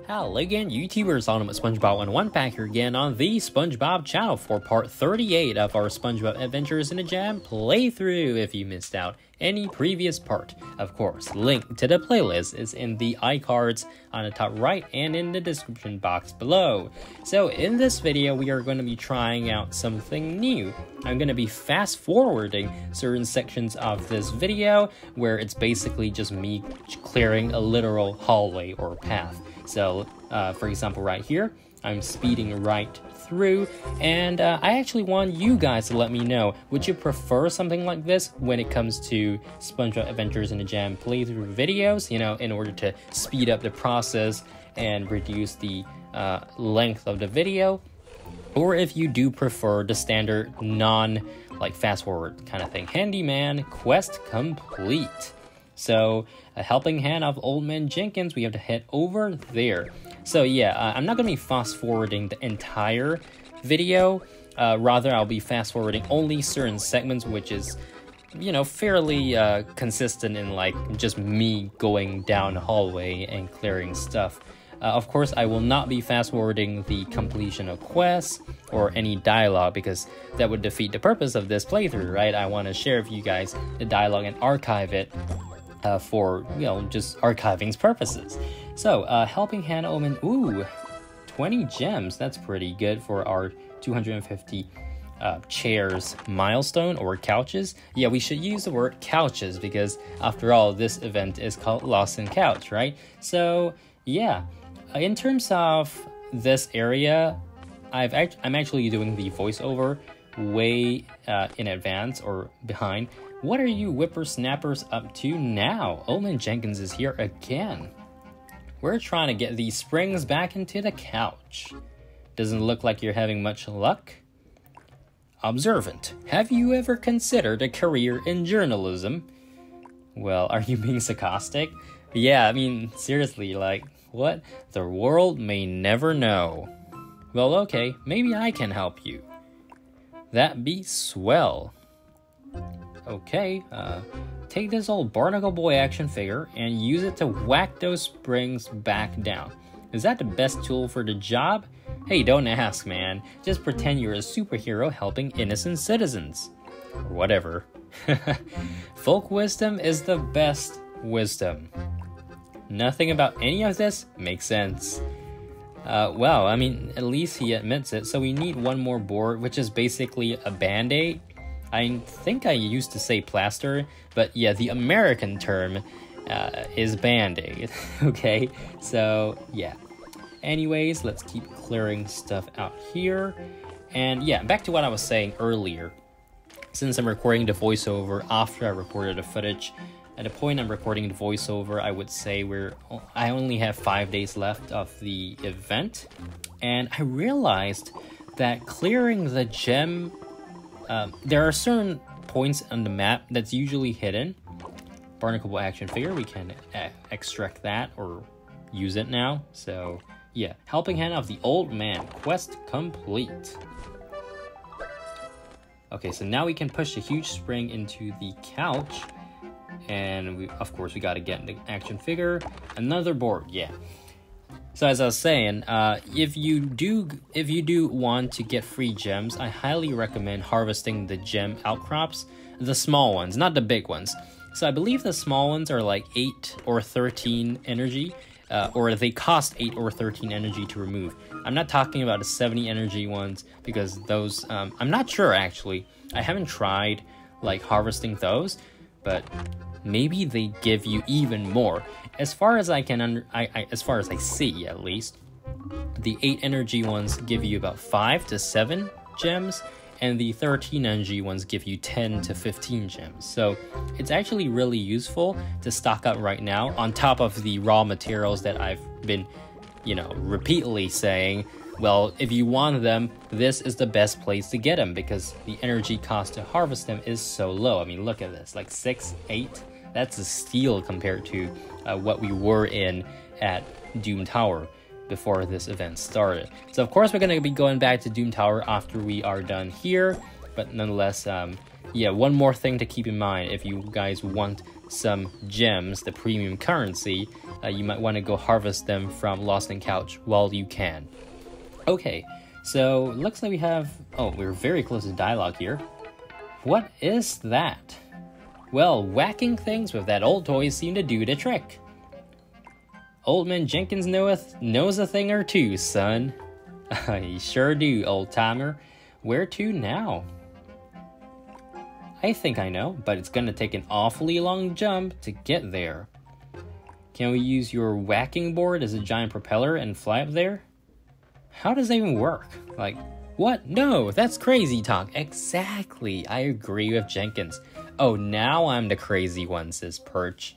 Hello again, YouTubers, on with SpongeBob and One back here again on the SpongeBob channel for part 38 of our SpongeBob Adventures in a Jam playthrough. If you missed out any previous part, of course, link to the playlist is in the iCards on the top right and in the description box below. So in this video, we are going to be trying out something new. I'm going to be fast forwarding certain sections of this video where it's basically just me clearing a literal hallway or path. So, for example, right here, I'm speeding right through, and I actually want you guys to let me know, would you prefer something like this when it comes to SpongeBob Adventures in a Jam playthrough videos, you know, in order to speed up the process and reduce the length of the video? Or if you do prefer the standard like fast forward kind of thing. Handyman quest complete. So, a helping hand of Old Man Jenkins, we have to head over there. So yeah, I'm not going to be fast forwarding the entire video. Rather, I'll be fast forwarding only certain segments, which is, you know, fairly consistent in like just me going down the hallway and clearing stuff. Of course, I will not be fast forwarding the completion of quests or any dialogue because that would defeat the purpose of this playthrough, right? I want to share with you guys the dialogue and archive it for, you know, just archiving's purposes. So, helping hand omen, ooh, 20 gems. That's pretty good for our 250 chairs milestone, or couches. Yeah, we should use the word couches because after all, this event is called Lost in Couch, right? So, yeah, in terms of this area, I'm actually doing the voiceover way in advance or behind. What are you whippersnappers up to now? Old Man Jenkins is here again. We're trying to get these springs back into the couch. Doesn't look like you're having much luck. Observant, have you ever considered a career in journalism? Well, are you being sarcastic? Yeah, I mean, seriously, like, what? The world may never know. Well, okay, maybe I can help you. That'd be swell. Okay, take this old Barnacle Boy action figure and use it to whack those springs back down. Is that the best tool for the job? Hey, don't ask, man. Just pretend you're a superhero helping innocent citizens. Or whatever. Folk wisdom is the best wisdom. Nothing about any of this makes sense. Well, I mean, at least he admits it. So we need one more board, which is basically a band-aid. I think I used to say plaster, but yeah, the American term is band-aid, okay? So, yeah. Anyways, let's keep clearing stuff out here. And yeah, back to what I was saying earlier. Since I'm recording the voiceover after I recorded the footage, at the point I'm recording the voiceover, I would say I only have 5 days left of the event. And I realized that clearing the gem... there are certain points on the map that's usually hidden. Barnacle action figure, we can extract that or use it now. So yeah, helping hand of the Old Man, quest complete. Okay, so now we can push a huge spring into the couch, and of course we got to get the action figure. Another board, yeah. So as I was saying, if you do want to get free gems, I highly recommend harvesting the gem outcrops, the small ones, not the big ones. So I believe the small ones are like 8 or 13 energy, or they cost 8 or 13 energy to remove. I'm not talking about the 70 energy ones because those, I'm not sure actually. I haven't tried like harvesting those, but maybe they give you even more. As far as I can, as far as I see at least, the 8 energy ones give you about 5 to 7 gems, and the 13 energy ones give you 10 to 15 gems. So it's actually really useful to stock up right now, on top of the raw materials that I've been, you know, repeatedly saying. Well, if you want them, this is the best place to get them because the energy cost to harvest them is so low. I mean, look at this, like 6, 8. That's a steal compared to what we were in at Doom Tower before this event started. So of course we're going to be going back to Doom Tower after we are done here, but nonetheless, yeah, one more thing to keep in mind if you guys want some gems, the premium currency, you might want to go harvest them from Lost and Couch while you can. Okay, so looks like we have... Oh, we're very close to dialogue here. What is that? Well, whacking things with that old toy seemed to do the trick. Old Man Jenkins knows a thing or two, son. You sure do, old-timer. Where to now? I think I know, but it's gonna take an awfully long jump to get there. Can we use your whacking board as a giant propeller and fly up there? How does that even work? Like, what? No, that's crazy talk. Exactly, I agree with Jenkins. Oh, now I'm the crazy one, says Perch.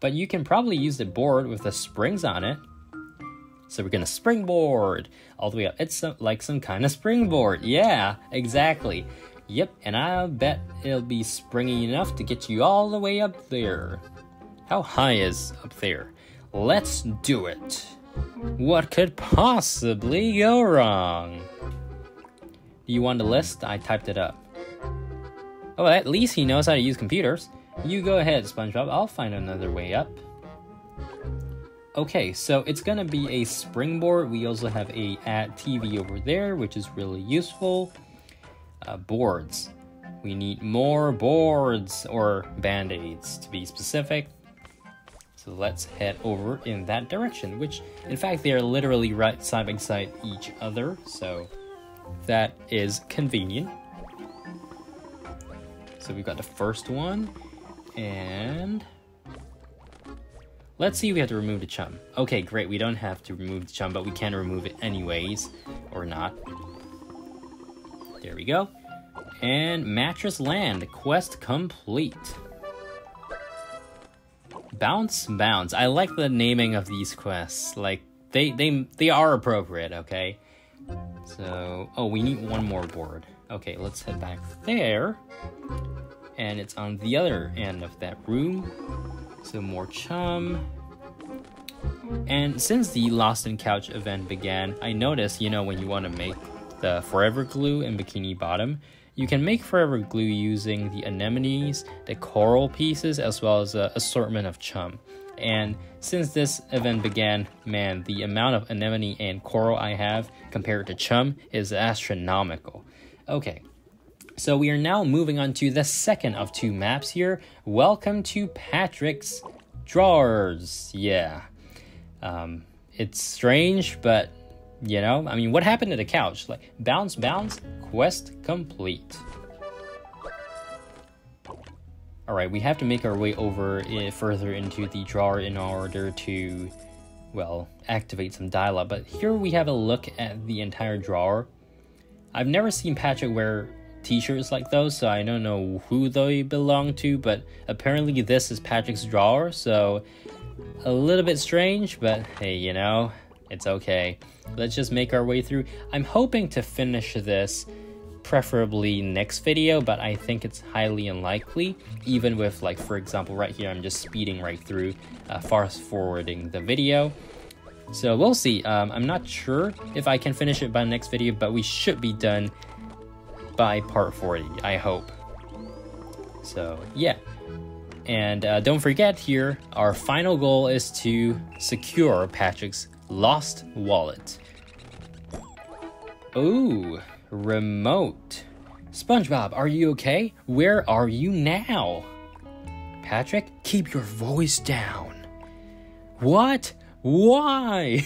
But you can probably use the board with the springs on it. So we're gonna springboard all the way up. It's like some kind of springboard. Yeah, exactly. Yep, and I'll bet it'll be springy enough to get you all the way up there. How high is up there? Let's do it. What could possibly go wrong? Do you want the list? I typed it up. Oh, at least he knows how to use computers. You go ahead, SpongeBob. I'll find another way up. Okay, so it's gonna be a springboard. We also have a TV over there, which is really useful. Boards. We need more boards, or band-aids to be specific. So let's head over in that direction, which in fact they are literally right side by side each other, so that is convenient. So we've got the first one, and let's see if we have to remove the chum. Okay, great, we don't have to remove the chum, but we can remove it anyways, or not. There we go. And Mattress Land, quest complete. Bounce Bounce. I like the naming of these quests. Like, they are appropriate, okay? So, oh, we need one more board. Okay, let's head back there. And it's on the other end of that room. So more chum. And since the Lost and Couch event began, I noticed, you know, when you want to make the forever glue in Bikini Bottom, you can make forever glue using the anemones, the coral pieces, as well as an assortment of chum. And since this event began, man, the amount of anemone and coral I have compared to chum is astronomical. Okay, so we are now moving on to the second of two maps here. Welcome to Patrick's Drawers. Yeah, it's strange, but you know, I mean, what happened to the couch? Like, bounce, bounce, quest complete. Alright, we have to make our way over further into the drawer in order to, well, activate some dialogue. But here we have a look at the entire drawer. I've never seen Patrick wear t-shirts like those, so I don't know who they belong to, but apparently this is Patrick's drawer, so a little bit strange, but hey, you know, it's okay. Let's just make our way through. I'm hoping to finish this preferably next video, but I think it's highly unlikely, even with, like, for example, right here, I'm just speeding right through, fast forwarding the video. So we'll see. I'm not sure if I can finish it by the next video, but we should be done by part 40, I hope. So yeah. And don't forget here, our final goal is to secure Patrick's lost wallet. Ooh, remote. SpongeBob, are you okay? Where are you now? Patrick, keep your voice down. What? Why?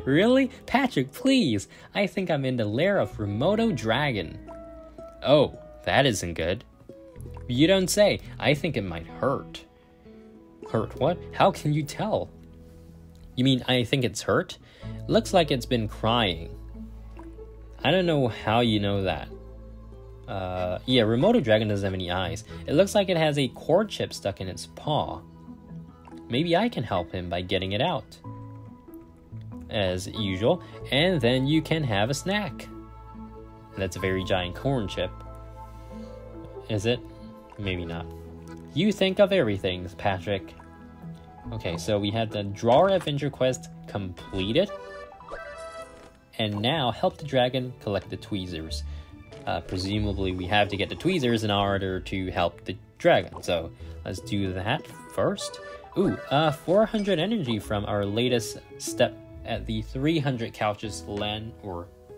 Really? Patrick, please. I think I'm in the lair of Remoto Dragon. Oh, that isn't good. You don't say. I think it might hurt. Hurt what? How can you tell? You mean I think it's hurt? Looks like it's been crying. I don't know how you know that. Yeah, Remoto Dragon doesn't have any eyes. It looks like it has a cord chip stuck in its paw. Maybe I can help him by getting it out. As usual. And then you can have a snack. That's a very giant corn chip. Is it? Maybe not. You think of everything, Patrick. Okay, so we had the Drawer Adventure quest completed. And now help the dragon collect the tweezers. Presumably we have to get the tweezers in order to help the dragon. So let's do that first. Ooh, 400 energy from our latest step at the 300 couches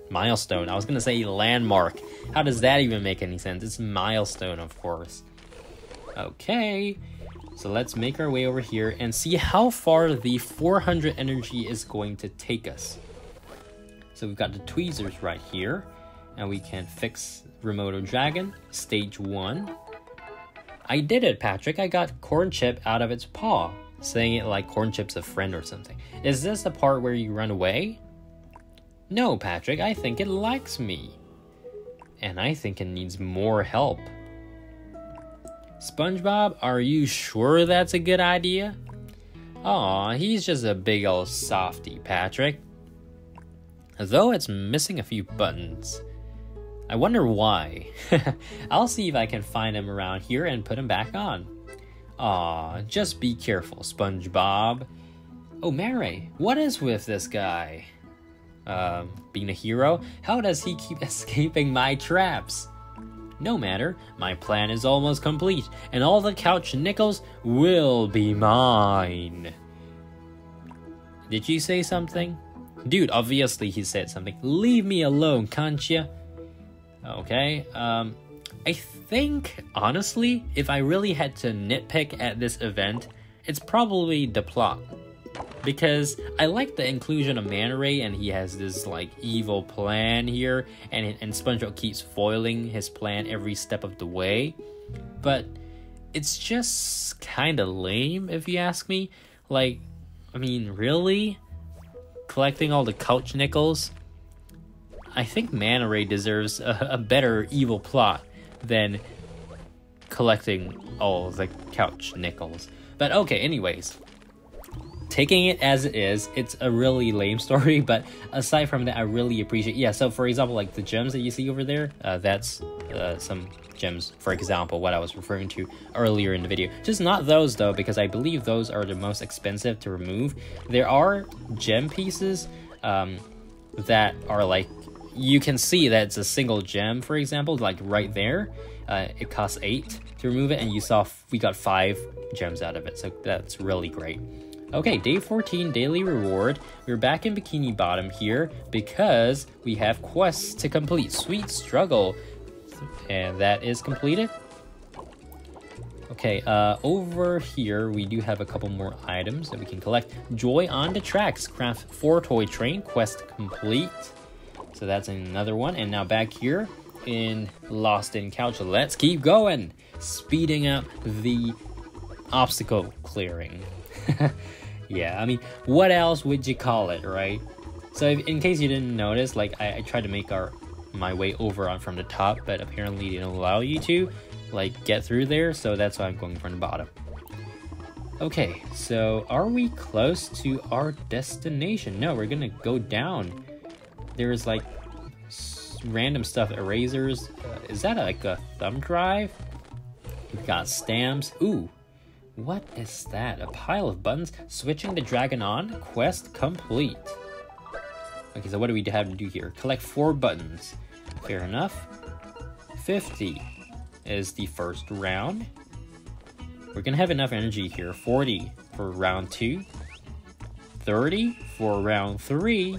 milestone. I was gonna say landmark. How does that even make any sense? It's milestone, of course. Okay, so let's make our way over here and see how far the 400 energy is going to take us. So we've got the tweezers right here, and we can fix Remoto Dragon, stage 1. I did it, Patrick. I got Corn Chip out of its paw, saying it like Corn Chip's a friend or something. Is this the part where you run away? No, Patrick, I think it likes me. And I think it needs more help. SpongeBob, are you sure that's a good idea? Aw, he's just a big old softy, Patrick. Though it's missing a few buttons. I wonder why. I'll see if I can find him around here and put him back on. Aw, just be careful, SpongeBob. Oh, Mary, what is with this guy? Being a hero? How does he keep escaping my traps? No matter, my plan is almost complete, and all the couch nickels will be mine. Did you say something? Dude, obviously he said something. Leave me alone, can't ya? Okay, I think, honestly, if I really had to nitpick at this event, it's probably the plot. Because I like the inclusion of Manta Ray, and he has this, like, evil plan here, and SpongeBob keeps foiling his plan every step of the way. But it's just kinda lame, if you ask me. Like, I mean, really? Collecting all the couch nickels? I think Manta Ray deserves a better evil plot than collecting all the couch nickels. But okay, anyways. Taking it as it is, it's a really lame story, but aside from that, I really appreciate... Yeah, so for example, like the gems that you see over there, that's some gems, for example, what I was referring to earlier in the video. Just not those, though, because I believe those are the most expensive to remove. There are gem pieces that are like... You can see that it's a single gem, for example, like right there. It costs 8 to remove it, and you saw we got 5 gems out of it, so that's really great. Okay, day 14, daily reward. We're back in Bikini Bottom here because we have quests to complete. Sweet struggle. And that is completed. Okay, over here we do have a couple more items that we can collect. Joy on the tracks. Craft 4 toy train. Quest complete. So that's another one. And now back here in Lost in Couch. Let's keep going. Speeding up the obstacle clearing. Yeah, I mean, what else would you call it, right? So in case you didn't notice, like I tried to make my way over from the top, but apparently they don't allow you to like get through there, so that's why I'm going from the bottom. Okay, so are we close to our destination? No, we're gonna go down. There's like random stuff, erasers. Is that like a thumb drive? We've got stamps. Ooh. What is that? A pile of buttons? Switching the dragon on? Quest complete. Okay, so what do we have to do here? Collect 4 buttons. Fair enough. 50 is the first round. We're gonna have enough energy here. 40 for round 2. 30 for round 3.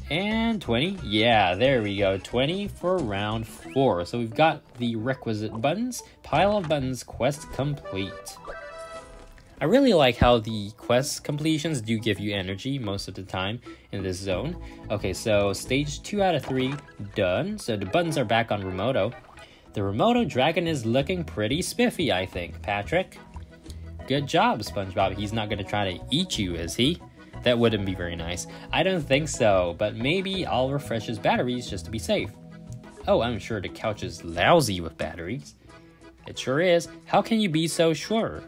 And 20. Yeah, there we go. 20 for round 4. So we've got the requisite buttons. Pile of buttons. Quest complete. I really like how the quest completions do give you energy most of the time in this zone. Okay, so stage 2 out of 3 done. So the buttons are back on Remoto. The Remoto Dragon is looking pretty spiffy, I think, Patrick. Good job, SpongeBob. He's not going to try to eat you, is he? That wouldn't be very nice. I don't think so, but maybe I'll refresh his batteries just to be safe. Oh, I'm sure the couch is lousy with batteries. It sure is. How can you be so sure?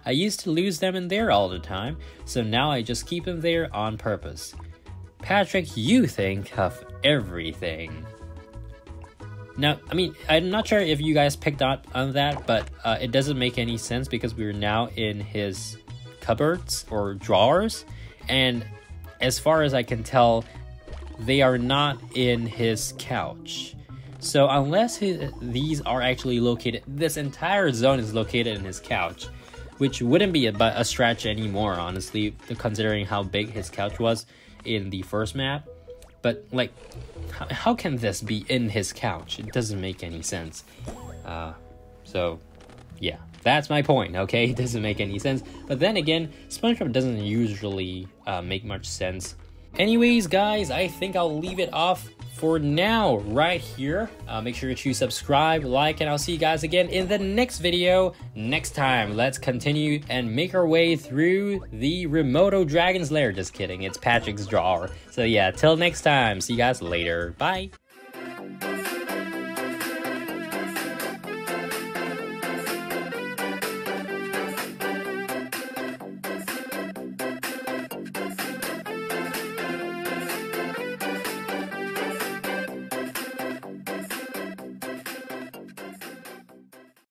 I used to lose them in there all the time, so now I just keep them there on purpose. Patrick, you think of everything. Now, I mean, I'm not sure if you guys picked up on that, but it doesn't make any sense because we're now in his cupboards or drawers, and as far as I can tell, they are not in his couch. So unless these are actually located, this entire zone is located in his couch, which wouldn't be a stretch anymore, honestly, considering how big his couch was in the first map. But like, how can this be in his couch? It doesn't make any sense. So yeah, that's my point, okay? It doesn't make any sense. But then again, SpongeBob doesn't usually make much sense. Anyways, guys, I think I'll leave it off for now right here. Make sure to subscribe, like, and I'll see you guys again in the next video next time. Let's continue and make our way through the Remoto Dragon's lair. Just kidding, it's Patrick's drawer. So yeah, till next time, see you guys later. Bye.